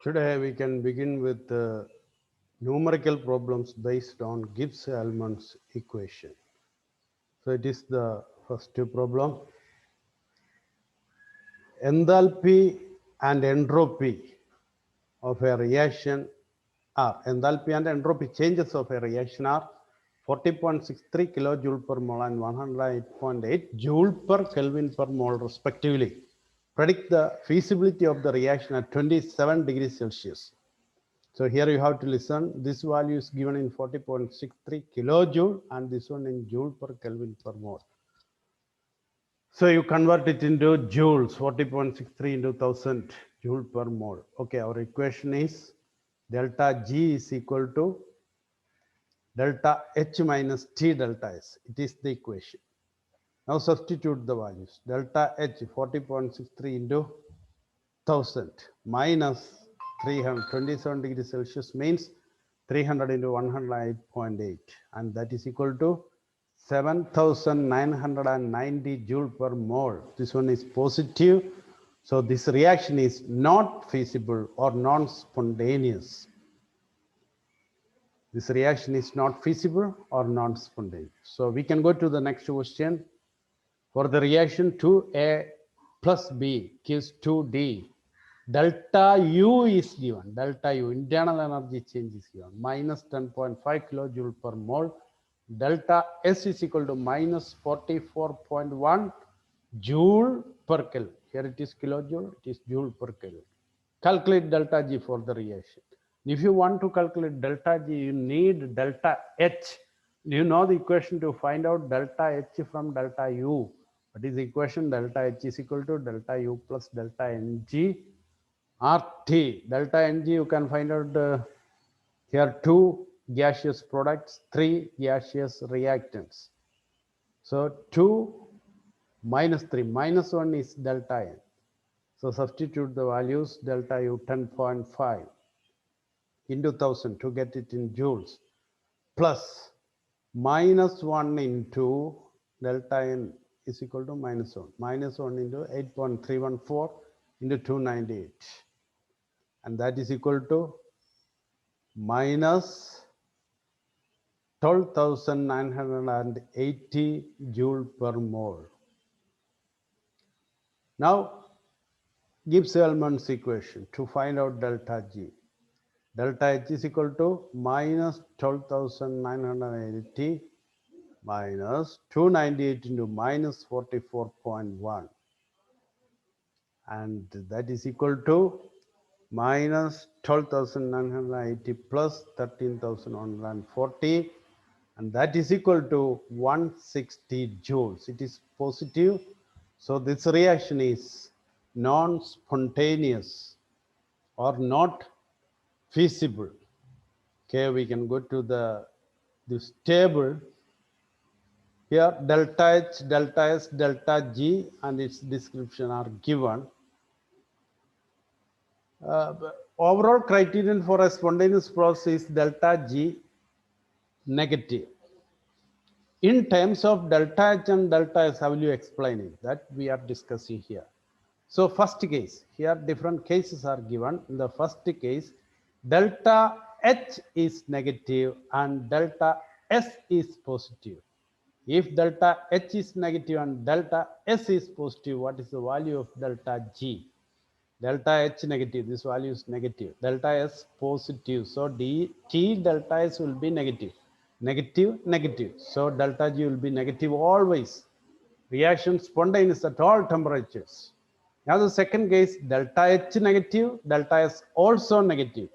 Today we can begin with numerical problems based on Gibbs-Allman's equation. So it is the first problem. Enthalpy and entropy of a reaction are enthalpy and entropy changes of a reaction are 40.63 kilojoule per mole and 108.8 joule per Kelvin per mole respectively. Predict the feasibility of the reaction at 27 degrees Celsius. So here you have to listen. This value is given in 40.63 kilojoule and this one in joule per Kelvin per mole. So you convert it into joules, 40.63 into 1000 joule per mole. Okay, our equation is delta G is equal to delta H minus T delta S. It is the equation. Now substitute the values. Delta H 40.63 into 1000 minus 327 degrees Celsius means 300 into 108.8 and that is equal to 7990 joule per mole. This one is positive. So this reaction is not feasible or non-spontaneous. This reaction is not feasible or non-spontaneous. So we can go to the next question. For the reaction 2A plus B gives 2D, delta U is given. Delta U, internal energy change is given, minus 10.5 kilojoule per mole. Delta S is equal to minus 44.1 joule per Kelvin. Here it is kilojoule, it is joule per Kelvin. Calculate delta G for the reaction. If you want to calculate delta G, you need delta H. You know the equation to find out delta H from delta U. What is the equation? Delta H is equal to delta U plus delta Ng RT. Delta Ng you can find out here 2 gaseous products, 3 gaseous reactants. So 2 minus 3, minus 1 is delta N. So substitute the values, delta U 10.5 into 1000 to get it in joules, plus minus 1 into delta N is equal to minus 1. Minus 1 into 8.314 into 298. And that is equal to minus 12,980 joule per mole. Now, Gibbs-Allman's equation to find out delta G. Delta H is equal to minus 12,980 minus 298 into minus 44.1. And that is equal to minus 12,980 plus 13,140 and that is equal to 160 joules. It is positive. So this reaction is non-spontaneous or not feasible. Okay, we can go to this table. Here delta H, delta S, delta G and its description are given. Overall criterion for a spontaneous process is delta G negative. In terms of delta H and delta S, how will you explain it? That we are discussing here. So first case, here different cases are given. In the first case, delta H is negative and delta S is positive. If delta H is negative and delta S is positive, what is the value of delta G? Delta H negative, this value is negative. Delta S positive, so T delta S will be negative. Negative, negative. So delta G will be negative always. Reaction spontaneous at all temperatures. Now the second case, delta H negative, delta S also negative.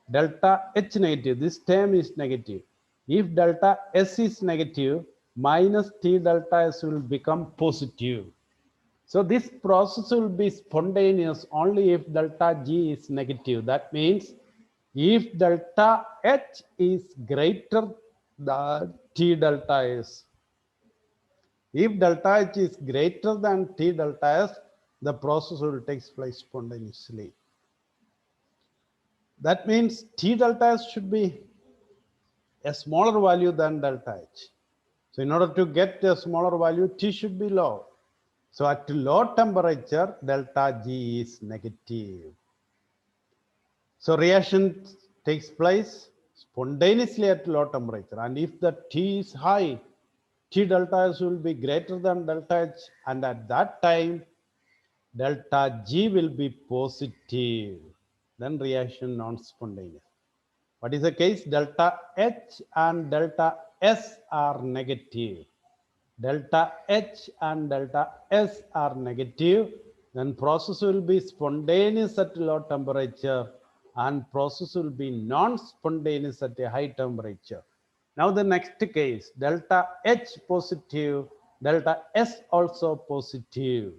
Delta H negative, this term is negative. If delta S is negative, minus T delta S will become positive. So this process will be spontaneous only if delta G is negative. That means if delta H is greater than T delta S. If delta H is greater than T delta S, the process will take place spontaneously. That means T delta S should be a smaller value than delta H. So in order to get a smaller value, T should be low. So at low temperature, delta G is negative. So reaction takes place spontaneously at low temperature. And if the T is high, T delta S will be greater than delta H. And at that time, delta G will be positive. Then reaction non-spontaneous. What is the case? Delta H and delta S are negative. Delta H and delta S are negative, then process will be spontaneous at low temperature and process will be non-spontaneous at a high temperature. Now the next case, delta H positive, delta S also positive.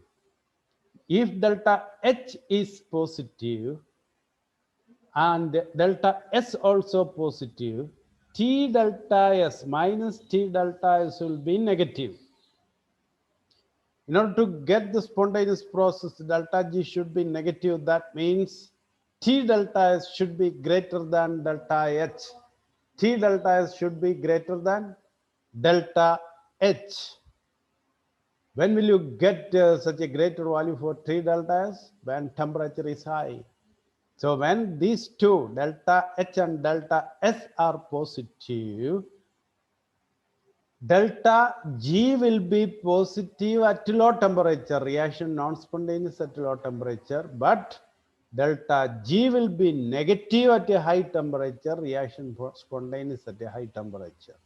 If delta H is positive and delta S also positive, T delta S minus T delta S will be negative. In order to get the spontaneous process, delta G should be negative. That means T delta S should be greater than delta H. T delta S should be greater than delta H. When will you get such a greater value for T delta S? When temperature is high. So when these two, delta H and delta S are positive, delta G will be positive at low temperature, reaction non-spontaneous at low temperature, but delta G will be negative at a high temperature, reaction spontaneous at a high temperature.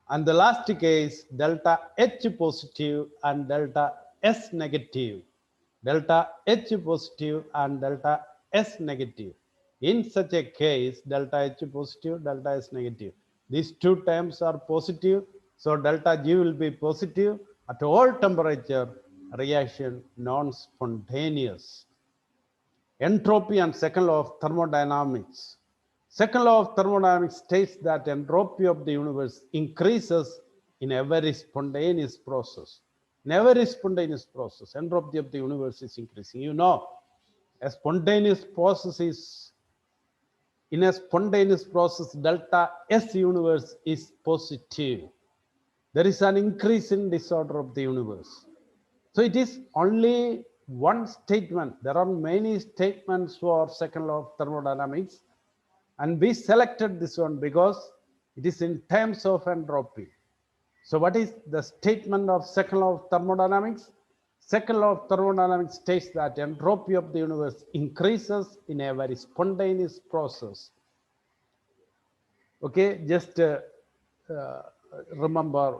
And the last case, delta H positive and delta S negative. Delta H positive and delta S negative. In such a case, delta H positive, delta S negative. These two terms are positive, so delta G will be positive at all temperature, reaction non-spontaneous. Entropy and second law of thermodynamics. Second law of thermodynamics states that entropy of the universe increases in every spontaneous process. In every spontaneous process, entropy of the universe is increasing. You know, a spontaneous process is, in a spontaneous process, delta S universe is positive. There is an increase in disorder of the universe. So it is only one statement. There are many statements for second law of thermodynamics. And we selected this one because it is in terms of entropy. So what is the statement of second law of thermodynamics? Second law of thermodynamics states that entropy of the universe increases in a very spontaneous process. Okay, just remember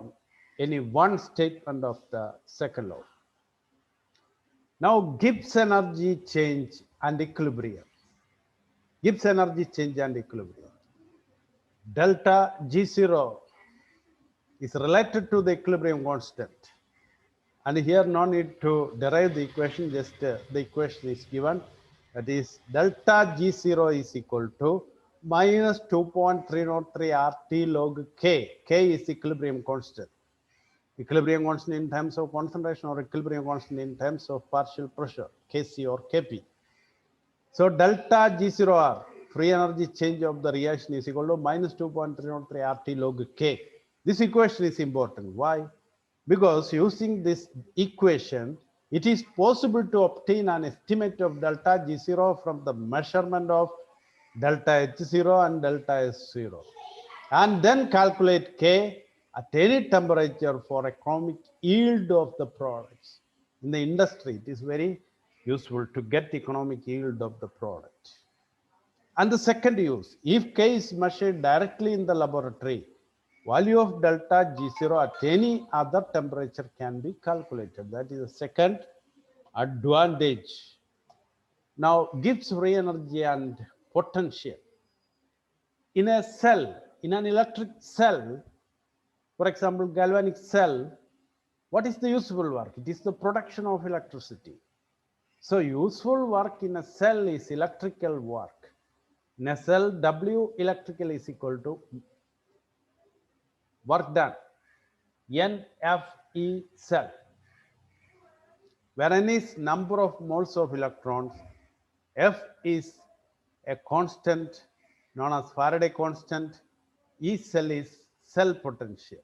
any one statement of the second law. Now Gibbs energy change and equilibrium. Gibbs energy change and equilibrium. Delta G0 is related to the equilibrium constant. And here no need to derive the equation, just the equation is given. That is delta G0 is equal to minus 2.303 RT log K. K is equilibrium constant. Equilibrium constant in terms of concentration or equilibrium constant in terms of partial pressure, Kc or Kp. So delta G0R, free energy change of the reaction, is equal to minus 2.303 RT log K. This equation is important. Why? Because using this equation, it is possible to obtain an estimate of delta G0 from the measurement of delta H0 and delta S0. And then calculate K at any temperature for economic yield of the products. In the industry, it is very useful to get economic yield of the product. And the second use, if K is measured directly in the laboratory, value of delta G0 at any other temperature can be calculated. That is the second advantage. Now, Gibbs free energy and potential. In a cell, in an electric cell, for example, galvanic cell, what is the useful work? It is the production of electricity. So useful work in a cell is electrical work. In a cell, W electrical is equal to work done, NFE cell, where N is number of moles of electrons, F is a constant known as Faraday constant, E cell is cell potential.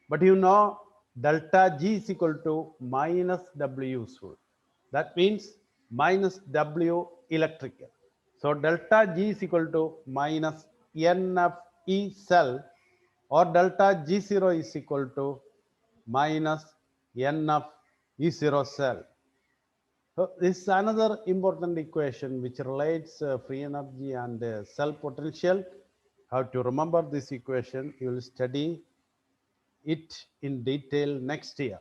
But you know, delta G is equal to minus W useful. That means minus W electrical. So delta G is equal to minus NFE cell, or delta G0 is equal to minus NFE0 cell. So this is another important equation which relates free energy and cell potential. How to remember this equation? You will study it in detail next year.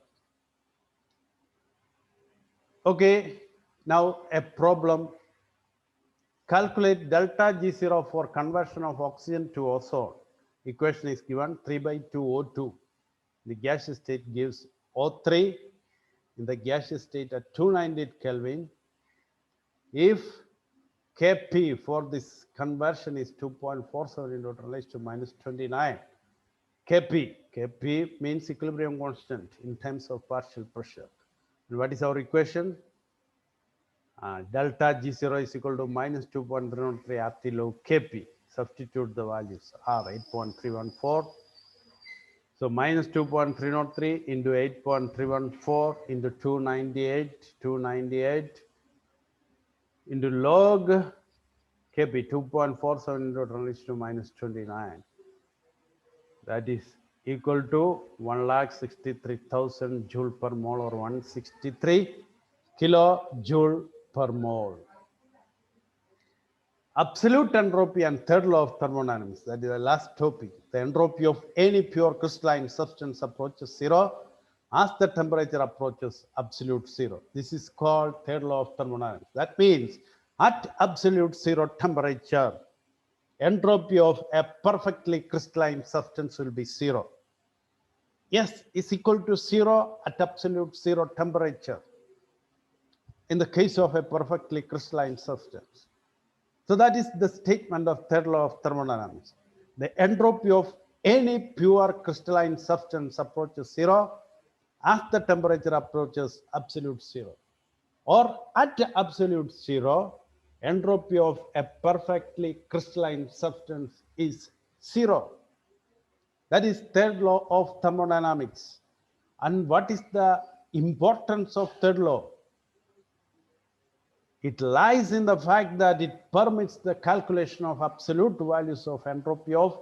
Okay, now a problem. Calculate delta G0 for conversion of oxygen to ozone. Equation is given 3/2O2. The gaseous state gives O3 in the gaseous state at 298 Kelvin. If Kp for this conversion is 2.47 into 10 raised to minus 29. Kp means equilibrium constant in terms of partial pressure. And what is our equation? Delta G0 is equal to minus 2.303 RT log Kp. Substitute the values are 8.314. So minus 2.303 into 8.314 into 298 into log Kp 2.47 into 10 raised to minus 29. That is equal to 1,63,000 joule per mole, or 163 kilojoule per mole. Absolute entropy and third law of thermodynamics, that is the last topic. The entropy of any pure crystalline substance approaches zero as the temperature approaches absolute zero. This is called third law of thermodynamics. That means at absolute zero temperature, entropy of a perfectly crystalline substance will be zero. S is equal to zero at absolute zero temperature in the case of a perfectly crystalline substance. So that is the statement of third law of thermodynamics. The entropy of any pure crystalline substance approaches zero as the temperature approaches absolute zero. Or at absolute zero, entropy of a perfectly crystalline substance is zero. That is third law of thermodynamics. And what is the importance of third law? It lies in the fact that it permits the calculation of absolute values of entropy of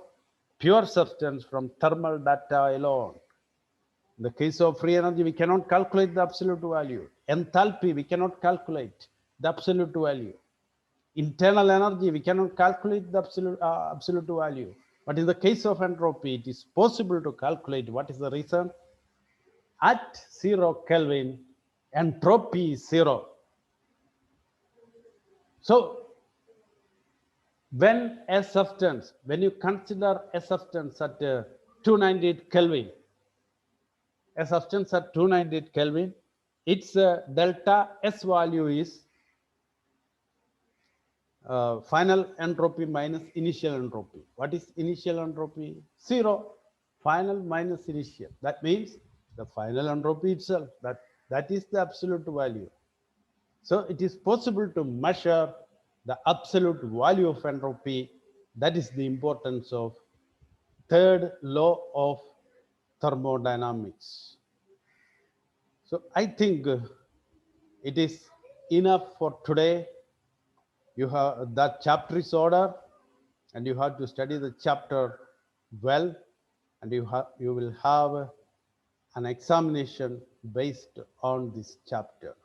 pure substance from thermal data alone. In the case of free energy, we cannot calculate the absolute value. Enthalpy, we cannot calculate the absolute value. Internal energy, we cannot calculate the absolute value. But in the case of entropy, it is possible to calculate. What is the reason? At 0 Kelvin, entropy is zero. So when you consider a substance at 298 Kelvin, its delta S value is final entropy minus initial entropy. What is initial entropy? Zero. Final minus initial. That means the final entropy itself. That is the absolute value. So it is possible to measure the absolute value of entropy. That is the importance of third law of thermodynamics. So I think it is enough for today. You have that chapter is order, and you have to study the chapter well, and you will have an examination based on this chapter.